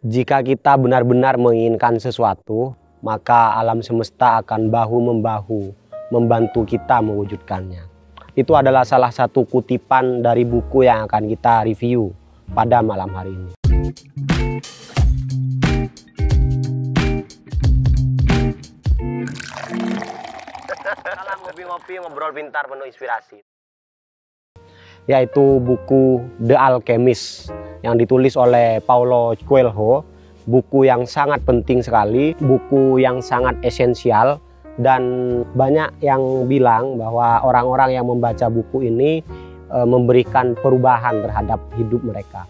Jika kita benar-benar menginginkan sesuatu, maka alam semesta akan bahu-membahu membantu kita mewujudkannya. Itu adalah salah satu kutipan dari buku yang akan kita review pada malam hari ini. Salam ngopi-ngopi, ngobrol pintar penuh inspirasi. Yaitu buku The Alchemist yang ditulis oleh Paulo Coelho. Buku yang sangat penting sekali, buku yang sangat esensial, dan banyak yang bilang bahwa orang-orang yang membaca buku ini memberikan perubahan terhadap hidup mereka.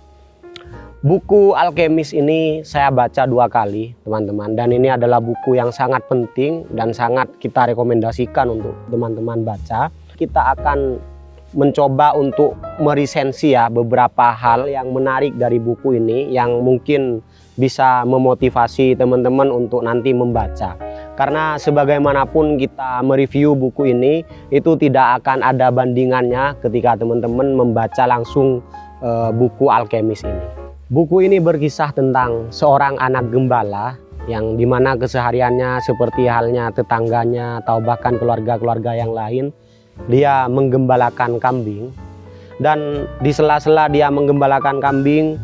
Buku Alchemist ini saya baca 2 kali, teman-teman, dan ini adalah buku yang sangat penting dan sangat kita rekomendasikan untuk teman-teman baca. Kita akan mencoba untuk meresensi ya beberapa hal yang menarik dari buku ini yang mungkin bisa memotivasi teman-teman untuk nanti membaca. Karena sebagaimanapun kita mereview buku ini, itu tidak akan ada bandingannya ketika teman-teman membaca langsung buku Alchemist ini. Buku ini berkisah tentang seorang anak gembala yang dimana kesehariannya seperti halnya tetangganya atau bahkan keluarga-keluarga yang lain, dia menggembalakan kambing, dan di sela-sela dia menggembalakan kambing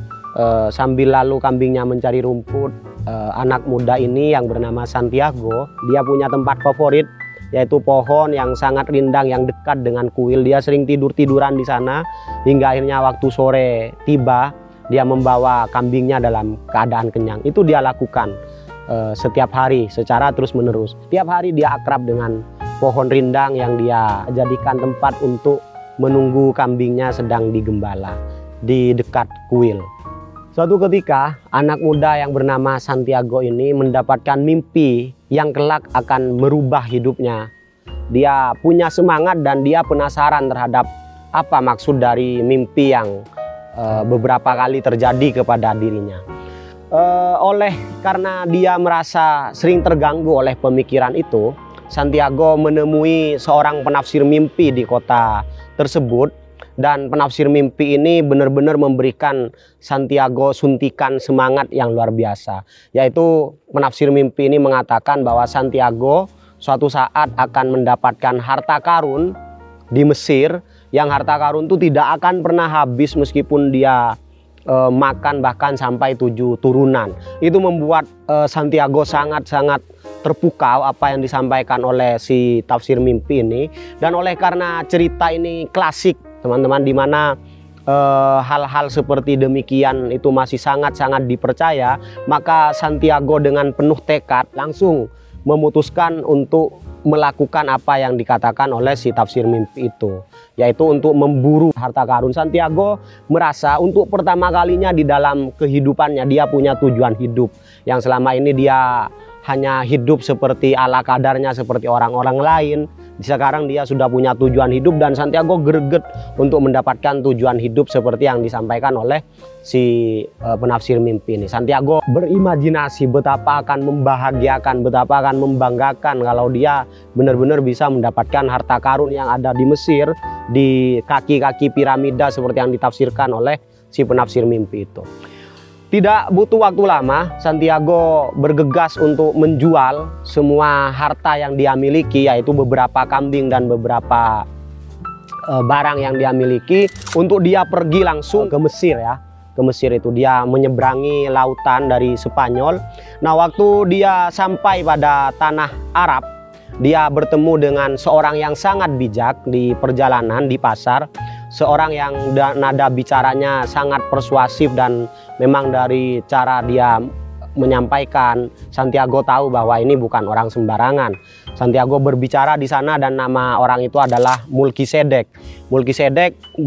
sambil lalu kambingnya mencari rumput, anak muda ini yang bernama Santiago, dia punya tempat favorit yaitu pohon yang sangat rindang yang dekat dengan kuil. Dia sering tidur-tiduran di sana hingga akhirnya waktu sore tiba dia membawa kambingnya dalam keadaan kenyang. Itu dia lakukan setiap hari secara terus-menerus. Tiap hari dia akrab dengan pohon rindang yang dia jadikan tempat untuk menunggu kambingnya sedang digembala di dekat kuil. Suatu ketika anak muda yang bernama Santiago ini mendapatkan mimpi yang kelak akan merubah hidupnya. Dia punya semangat dan dia penasaran terhadap apa maksud dari mimpi yang beberapa kali terjadi kepada dirinya. Karena dia merasa sering terganggu oleh pemikiran itu, Santiago menemui seorang penafsir mimpi di kota tersebut, dan penafsir mimpi ini benar-benar memberikan Santiago suntikan semangat yang luar biasa. Yaitu penafsir mimpi ini mengatakan bahwa Santiago suatu saat akan mendapatkan harta karun di Mesir, yang harta karun itu tidak akan pernah habis meskipun dia makan bahkan sampai 7 turunan. Itu membuat Santiago sangat-sangat terpukau apa yang disampaikan oleh si tafsir mimpi ini. Dan oleh karena cerita ini klasik, teman-teman, di mana hal-hal seperti demikian itu masih sangat-sangat dipercaya, maka Santiago dengan penuh tekad langsung memutuskan untuk melakukan apa yang dikatakan oleh si tafsir mimpi itu, yaitu untuk memburu harta karun. Santiago merasa untuk pertama kalinya di dalam kehidupannya dia punya tujuan hidup, yang selama ini dia hanya hidup seperti ala kadarnya seperti orang-orang lain. Sekarang dia sudah punya tujuan hidup dan Santiago greget untuk mendapatkan tujuan hidup seperti yang disampaikan oleh si penafsir mimpi ini. Santiago berimajinasi betapa akan membahagiakan, betapa akan membanggakan kalau dia benar-benar bisa mendapatkan harta karun yang ada di Mesir, di kaki-kaki piramida seperti yang ditafsirkan oleh si penafsir mimpi itu. Tidak butuh waktu lama, Santiago bergegas untuk menjual semua harta yang dia miliki, yaitu beberapa kambing dan beberapa barang yang dia miliki, untuk dia pergi langsung ke Mesir ya. Ke Mesir itu dia menyeberangi lautan dari Spanyol. Nah, waktu dia sampai pada tanah Arab, dia bertemu dengan seorang yang sangat bijak di perjalanan di pasar. Seorang yang nada bicaranya sangat persuasif, dan memang dari cara dia menyampaikan, Santiago tahu bahwa ini bukan orang sembarangan. Santiago berbicara di sana dan nama orang itu adalah Melkisedek. Melkisedek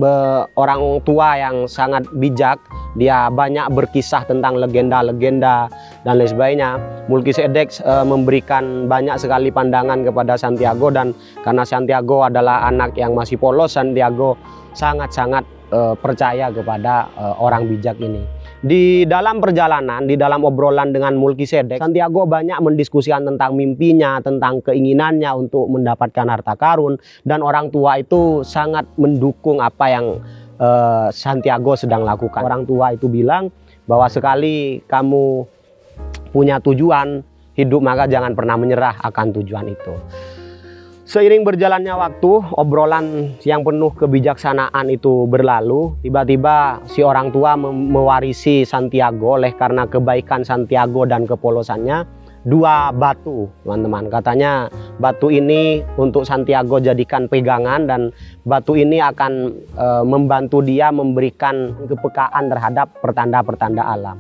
orang tua yang sangat bijak. Dia banyak berkisah tentang legenda-legenda dan lain sebagainya. Melkisedek memberikan banyak sekali pandangan kepada Santiago, dan karena Santiago adalah anak yang masih polos, Santiago sangat-sangat percaya kepada orang bijak ini. Di dalam perjalanan, di dalam obrolan dengan Melkisedek, Santiago banyak mendiskusikan tentang mimpinya, tentang keinginannya untuk mendapatkan harta karun, dan orang tua itu sangat mendukung apa yang Santiago sedang lakukan. Orang tua itu bilang bahwa sekali kamu punya tujuan hidup, maka jangan pernah menyerah akan tujuan itu. Seiring berjalannya waktu, obrolan yang penuh kebijaksanaan itu berlalu. Tiba-tiba si orang tua mewarisi Santiago oleh karena kebaikan Santiago dan kepolosannya 2 batu, teman-teman. Katanya batu ini untuk Santiago jadikan pegangan, dan batu ini akan membantu dia memberikan kepekaan terhadap pertanda-pertanda alam.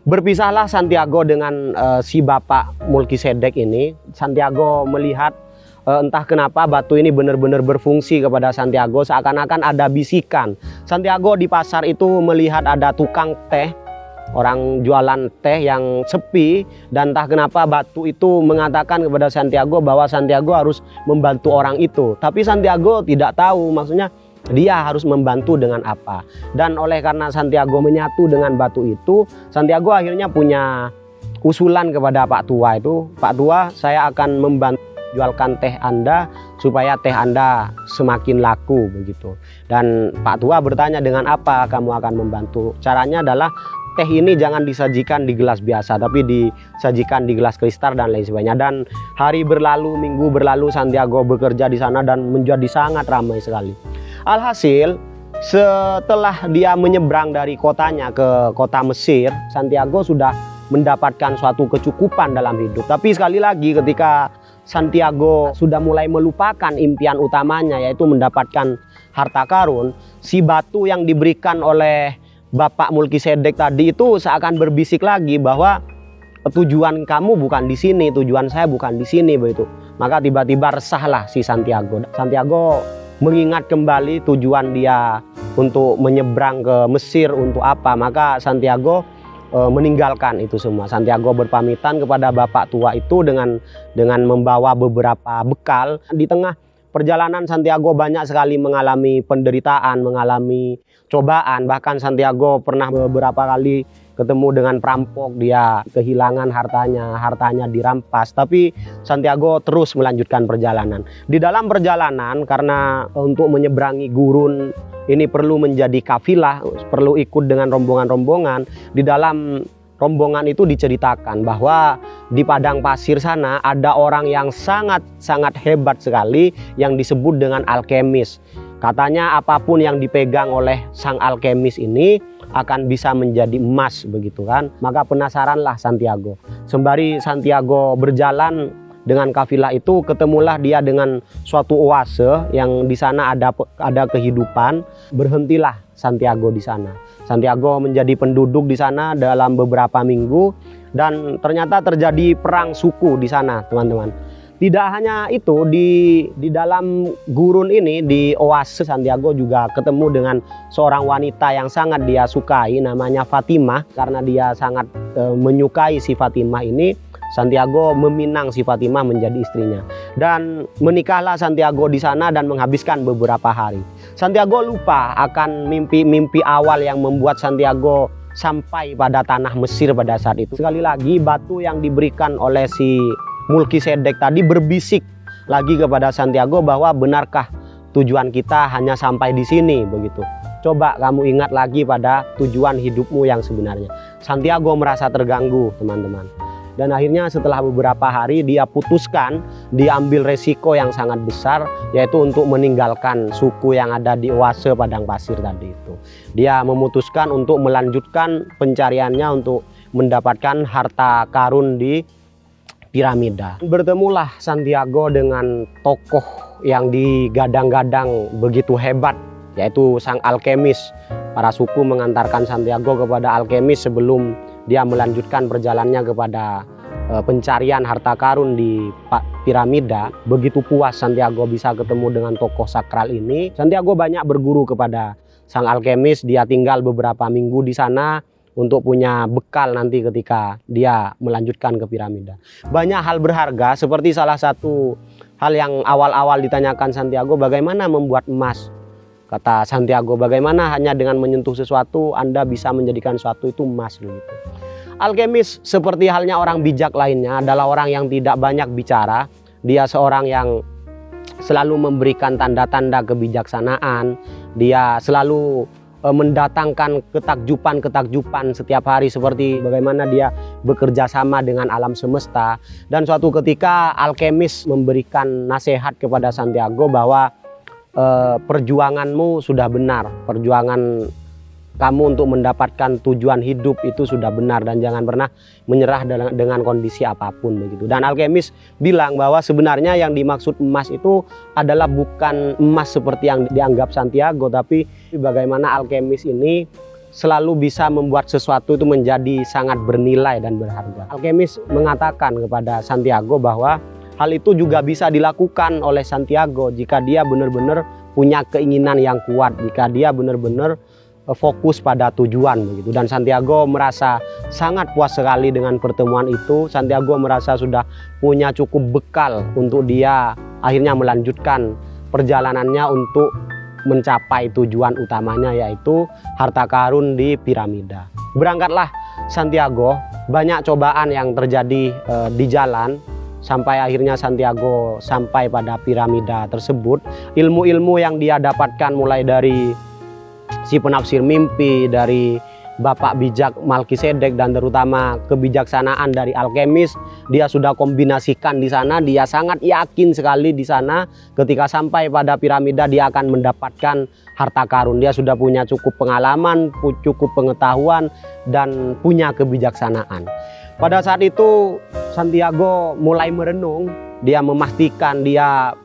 Berpisahlah Santiago dengan si Bapak Melkisedek ini. Santiago melihat entah kenapa batu ini benar-benar berfungsi kepada Santiago, seakan-akan ada bisikan. Santiago di pasar itu melihat ada tukang teh, orang jualan teh yang sepi, dan entah kenapa batu itu mengatakan kepada Santiago bahwa Santiago harus membantu orang itu. Tapi Santiago tidak tahu, maksudnya dia harus membantu dengan apa. Dan oleh karena Santiago menyatu dengan batu itu, Santiago akhirnya punya usulan kepada Pak Tua itu, Pak Tua, saya akan membantu jualkan teh Anda supaya teh Anda semakin laku begitu. Dan Pak Tua bertanya, dengan apa kamu akan membantu? Caranya adalah teh ini jangan disajikan di gelas biasa, tapi disajikan di gelas kristal dan lain sebagainya. Dan hari berlalu, minggu berlalu, Santiago bekerja di sana dan menjadi sangat ramai sekali. Alhasil, setelah dia menyeberang dari kotanya ke kota Mesir, Santiago sudah mendapatkan suatu kecukupan dalam hidup. Tapi sekali lagi, ketika Santiago sudah mulai melupakan impian utamanya, yaitu mendapatkan harta karun, si batu yang diberikan oleh Bapak Melkisedek tadi itu seakan berbisik lagi bahwa tujuan kamu bukan di sini, tujuan saya bukan di sini begitu. Maka tiba-tiba resahlah si Santiago. Santiago mengingat kembali tujuan dia untuk menyeberang ke Mesir untuk apa. Maka Santiago meninggalkan itu semua. Santiago berpamitan kepada Bapak Tua itu dengan membawa beberapa bekal. Di tengah perjalanan Santiago banyak sekali mengalami penderitaan, mengalami cobaan. Bahkan Santiago pernah beberapa kali ketemu dengan perampok, dia kehilangan hartanya dirampas. Tapi Santiago terus melanjutkan perjalanan. Di dalam perjalanan, karena untuk menyeberangi gurun ini perlu menjadi kafilah, perlu ikut dengan rombongan-rombongan. Di dalam rombongan itu diceritakan bahwa di padang pasir sana ada orang yang sangat hebat sekali yang disebut dengan alkemis. Katanya apapun yang dipegang oleh sang alkemis ini akan bisa menjadi emas begitu kan. Maka penasaranlah Santiago. Sembari Santiago berjalan dengan kafilah itu, ketemulah dia dengan suatu oase yang di sana ada kehidupan. Berhentilah Santiago di sana. Santiago menjadi penduduk di sana dalam beberapa minggu, dan ternyata terjadi perang suku di sana, teman-teman. Tidak hanya itu, di dalam gurun ini, di oase, Santiago juga ketemu dengan seorang wanita yang sangat dia sukai, namanya Fatimah. Karena dia sangat menyukai si Fatimah ini, Santiago meminang si Fatimah menjadi istrinya. Dan menikahlah Santiago di sana dan menghabiskan beberapa hari. Santiago lupa akan mimpi-mimpi awal yang membuat Santiago sampai pada tanah Mesir pada saat itu. Sekali lagi, batu yang diberikan oleh si Melkisedek tadi berbisik lagi kepada Santiago bahwa benarkah tujuan kita hanya sampai di sini begitu. Coba kamu ingat lagi pada tujuan hidupmu yang sebenarnya. Santiago merasa terganggu, teman-teman. Dan akhirnya setelah beberapa hari dia putuskan, diambil resiko yang sangat besar, yaitu untuk meninggalkan suku yang ada di oase padang pasir tadi itu. Dia memutuskan untuk melanjutkan pencariannya untuk mendapatkan harta karun di piramida. Bertemulah Santiago dengan tokoh yang digadang-gadang begitu hebat, yaitu sang alkemis. Para suku mengantarkan Santiago kepada alkemis sebelum dia melanjutkan perjalanannya kepada pencarian harta karun di piramida. Begitu puas Santiago bisa ketemu dengan tokoh sakral ini, Santiago banyak berguru kepada sang alkemis. Dia tinggal beberapa minggu di sana untuk punya bekal nanti ketika dia melanjutkan ke piramida. Banyak hal berharga, seperti salah satu hal yang awal-awal ditanyakan Santiago, bagaimana membuat emas. Kata Santiago, bagaimana hanya dengan menyentuh sesuatu Anda bisa menjadikan sesuatu itu emas begitu. Alkemis seperti halnya orang bijak lainnya adalah orang yang tidak banyak bicara. Dia seorang yang selalu memberikan tanda-tanda kebijaksanaan. Dia selalu mendatangkan ketakjuban-ketakjuban setiap hari, seperti bagaimana dia bekerja sama dengan alam semesta. Dan suatu ketika alkemis memberikan nasihat kepada Santiago bahwa perjuanganmu sudah benar, perjuangan kamu untuk mendapatkan tujuan hidup itu sudah benar, dan jangan pernah menyerah dengan kondisi apapun begitu. Dan alkemis bilang bahwa sebenarnya yang dimaksud emas itu adalah bukan emas seperti yang dianggap Santiago, tapi bagaimana alkemis ini selalu bisa membuat sesuatu itu menjadi sangat bernilai dan berharga. Alkemis mengatakan kepada Santiago bahwa hal itu juga bisa dilakukan oleh Santiago jika dia benar-benar punya keinginan yang kuat, jika dia benar-benar fokus pada tujuan begitu. Dan Santiago merasa sangat puas sekali dengan pertemuan itu. Santiago merasa sudah punya cukup bekal untuk dia akhirnya melanjutkan perjalanannya untuk mencapai tujuan utamanya, yaitu harta karun di piramida. Berangkatlah Santiago, banyak cobaan yang terjadi di jalan sampai akhirnya Santiago sampai pada piramida tersebut. Ilmu-ilmu yang dia dapatkan mulai dari si penafsir mimpi, dari Bapak bijak Malkisedek, dan terutama kebijaksanaan dari alkemis, dia sudah kombinasikan di sana. Dia sangat yakin sekali di sana ketika sampai pada piramida dia akan mendapatkan harta karun. Dia sudah punya cukup pengalaman, cukup pengetahuan, dan punya kebijaksanaan. Pada saat itu Santiago mulai merenung. Dia memastikan dia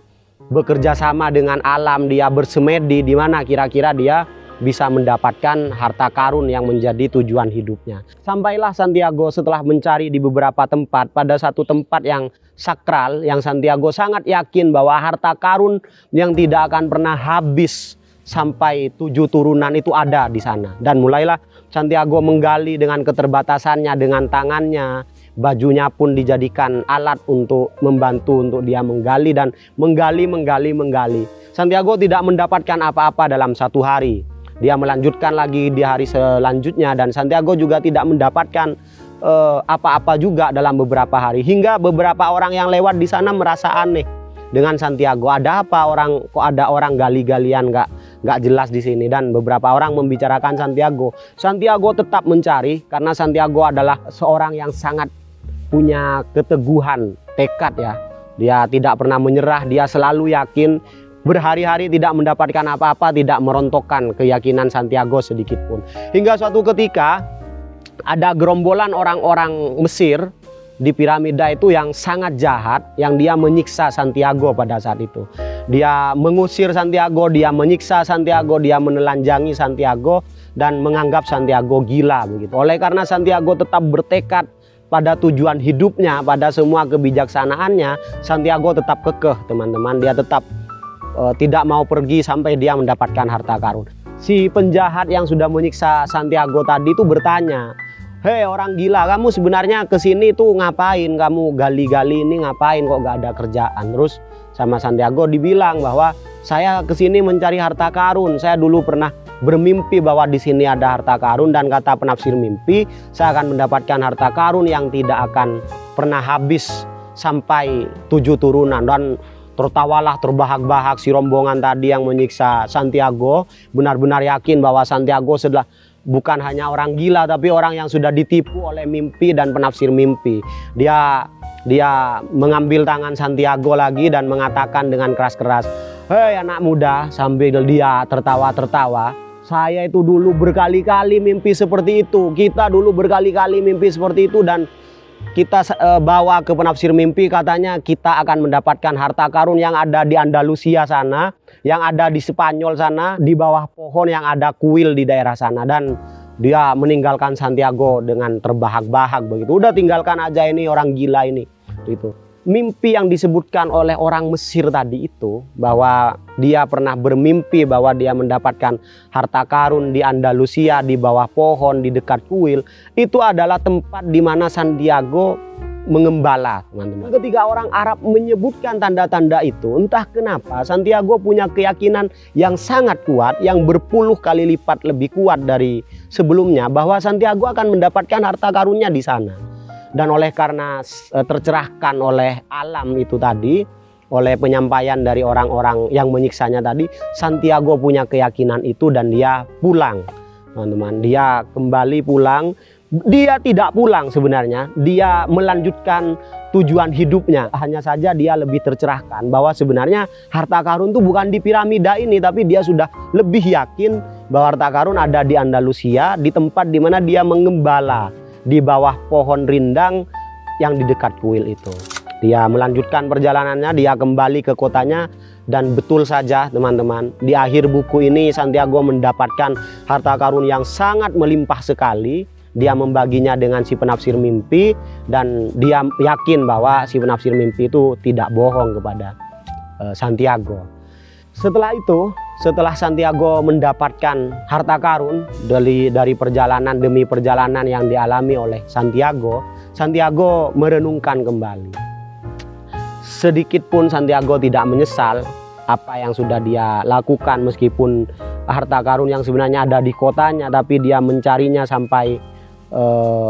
bekerja sama dengan alam, dia bersemedi di mana kira-kira dia bisa mendapatkan harta karun yang menjadi tujuan hidupnya. Sampailah Santiago setelah mencari di beberapa tempat, pada satu tempat yang sakral, yang Santiago sangat yakin bahwa harta karun yang tidak akan pernah habis sampai 7 turunan itu ada di sana. Dan mulailah Santiago menggali dengan keterbatasannya, dengan tangannya. Bajunya pun dijadikan alat untuk membantu untuk dia menggali dan menggali. Santiago tidak mendapatkan apa-apa dalam satu hari. Dia melanjutkan lagi di hari selanjutnya, dan Santiago juga tidak mendapatkan apa-apa juga dalam beberapa hari. Hingga beberapa orang yang lewat di sana merasa aneh dengan Santiago. Ada apa, kok ada orang gali-galian nggak jelas di sini? Dan beberapa orang membicarakan Santiago. Santiago tetap mencari karena Santiago adalah seorang yang sangat punya keteguhan tekad ya. Dia tidak pernah menyerah, dia selalu yakin. Berhari-hari tidak mendapatkan apa-apa, tidak merontokkan keyakinan Santiago sedikit pun. Hingga suatu ketika ada gerombolan orang-orang Mesir di piramida itu yang sangat jahat, yang dia menyiksa Santiago pada saat itu. Dia mengusir Santiago, dia menyiksa Santiago, dia menelanjangi Santiago dan menganggap Santiago gila begitu. Oleh karena Santiago tetap bertekad pada tujuan hidupnya, pada semua kebijaksanaannya, Santiago tetap kekeh teman-teman. Dia tetap tidak mau pergi sampai dia mendapatkan harta karun. Si penjahat yang sudah menyiksa Santiago tadi itu bertanya, "Hei orang gila, kamu sebenarnya kesini tuh ngapain? Kamu gali-gali ini ngapain, kok gak ada kerjaan?" Terus sama Santiago dibilang bahwa saya kesini mencari harta karun. Saya dulu pernah bermimpi bahwa di sini ada harta karun, dan kata penafsir mimpi, saya akan mendapatkan harta karun yang tidak akan pernah habis sampai 7 turunan. Dan tertawalah terbahak-bahak si rombongan tadi yang menyiksa Santiago. Benar-benar yakin bahwa Santiago sudah bukan hanya orang gila, tapi orang yang sudah ditipu oleh mimpi dan penafsir mimpi. Dia mengambil tangan Santiago lagi dan mengatakan dengan keras-keras, "Hei anak muda," sambil dia tertawa-tertawa, "saya itu dulu berkali-kali mimpi seperti itu. Kita dulu berkali-kali mimpi seperti itu, dan kita bawa ke penafsir mimpi, katanya kita akan mendapatkan harta karun yang ada di Andalusia sana, yang ada di Spanyol sana, di bawah pohon yang ada kuil di daerah sana." Dan dia meninggalkan Santiago dengan terbahak-bahak begitu. Udah tinggalkan aja ini orang gila ini gitu. Mimpi yang disebutkan oleh orang Mesir tadi itu, bahwa dia pernah bermimpi bahwa dia mendapatkan harta karun di Andalusia, di bawah pohon, di dekat kuil, itu adalah tempat di mana Santiago mengembala, teman-teman. Ketika orang Arab menyebutkan tanda-tanda itu, entah kenapa Santiago punya keyakinan yang sangat kuat, yang berpuluh kali lipat lebih kuat dari sebelumnya, bahwa Santiago akan mendapatkan harta karunnya di sana. Dan oleh karena tercerahkan oleh alam itu tadi, oleh penyampaian dari orang-orang yang menyiksanya tadi, Santiago punya keyakinan itu dan dia pulang, teman-teman. Dia kembali pulang. Dia tidak pulang sebenarnya, dia melanjutkan tujuan hidupnya. Hanya saja dia lebih tercerahkan bahwa sebenarnya harta karun itu bukan di piramida ini, tapi dia sudah lebih yakin bahwa harta karun ada di Andalusia, di tempat di mana dia mengembala di bawah pohon rindang yang di dekat kuil itu. Dia melanjutkan perjalanannya, dia kembali ke kotanya, dan betul saja teman-teman, di akhir buku ini Santiago mendapatkan harta karun yang sangat melimpah sekali. Dia membaginya dengan si penafsir mimpi, dan dia yakin bahwa si penafsir mimpi itu tidak bohong kepada Santiago. Setelah itu, setelah Santiago mendapatkan harta karun dari perjalanan demi perjalanan yang dialami oleh Santiago, Santiago merenungkan kembali. Sedikit pun Santiago tidak menyesal apa yang sudah dia lakukan, meskipun harta karun yang sebenarnya ada di kotanya, tapi dia mencarinya sampai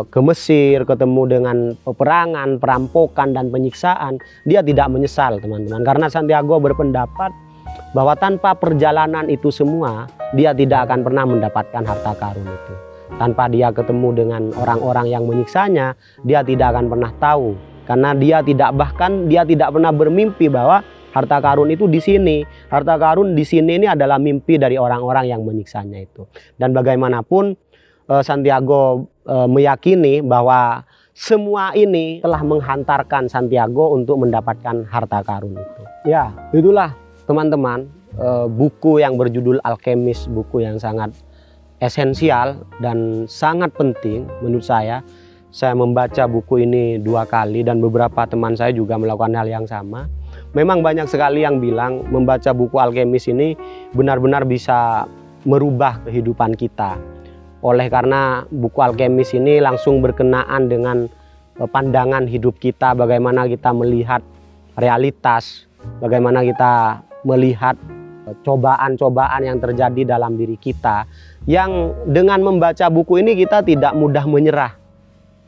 ke Mesir, ketemu dengan peperangan, perampokan, dan penyiksaan. Dia tidak menyesal, teman-teman, karena Santiago berpendapat bahwa tanpa perjalanan itu semua, dia tidak akan pernah mendapatkan harta karun itu. Tanpa dia ketemu dengan orang-orang yang menyiksanya, dia tidak akan pernah tahu, karena dia tidak pernah bermimpi bahwa harta karun itu di sini. Harta karun di sini ini adalah mimpi dari orang-orang yang menyiksanya itu. Dan bagaimanapun Santiago meyakini bahwa semua ini telah menghantarkan Santiago untuk mendapatkan harta karun itu. Ya, itulah teman-teman buku yang berjudul Alkemis, buku yang sangat esensial dan sangat penting menurut saya. Saya membaca buku ini 2 kali dan beberapa teman saya juga melakukan hal yang sama. Memang banyak sekali yang bilang membaca buku Alkemis ini benar-benar bisa merubah kehidupan kita. Oleh karena buku Alkemis ini langsung berkenaan dengan pandangan hidup kita, bagaimana kita melihat realitas, bagaimana kita melihat cobaan-cobaan yang terjadi dalam diri kita, yang dengan membaca buku ini kita tidak mudah menyerah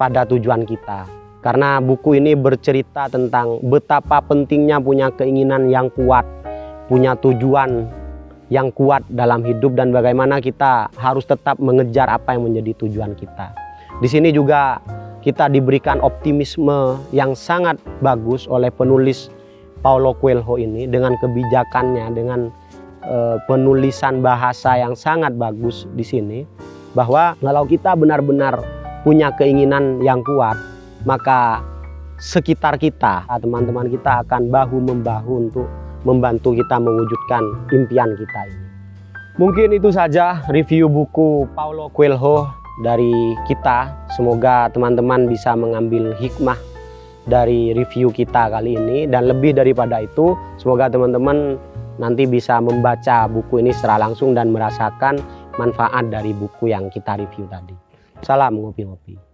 pada tujuan kita. Karena buku ini bercerita tentang betapa pentingnya punya keinginan yang kuat, punya tujuan yang kuat dalam hidup, dan bagaimana kita harus tetap mengejar apa yang menjadi tujuan kita. Di sini juga kita diberikan optimisme yang sangat bagus oleh penulis Paulo Coelho ini, dengan kebijakannya, dengan penulisan bahasa yang sangat bagus di sini, bahwa kalau kita benar-benar punya keinginan yang kuat, maka sekitar kita, teman-teman kita akan bahu-membahu untuk membantu kita mewujudkan impian kita ini. Mungkin itu saja review buku Paulo Coelho dari kita. Semoga teman-teman bisa mengambil hikmah dari review kita kali ini, dan lebih daripada itu, semoga teman-teman nanti bisa membaca buku ini secara langsung dan merasakan manfaat dari buku yang kita review tadi. Salam ngopi-ngopi.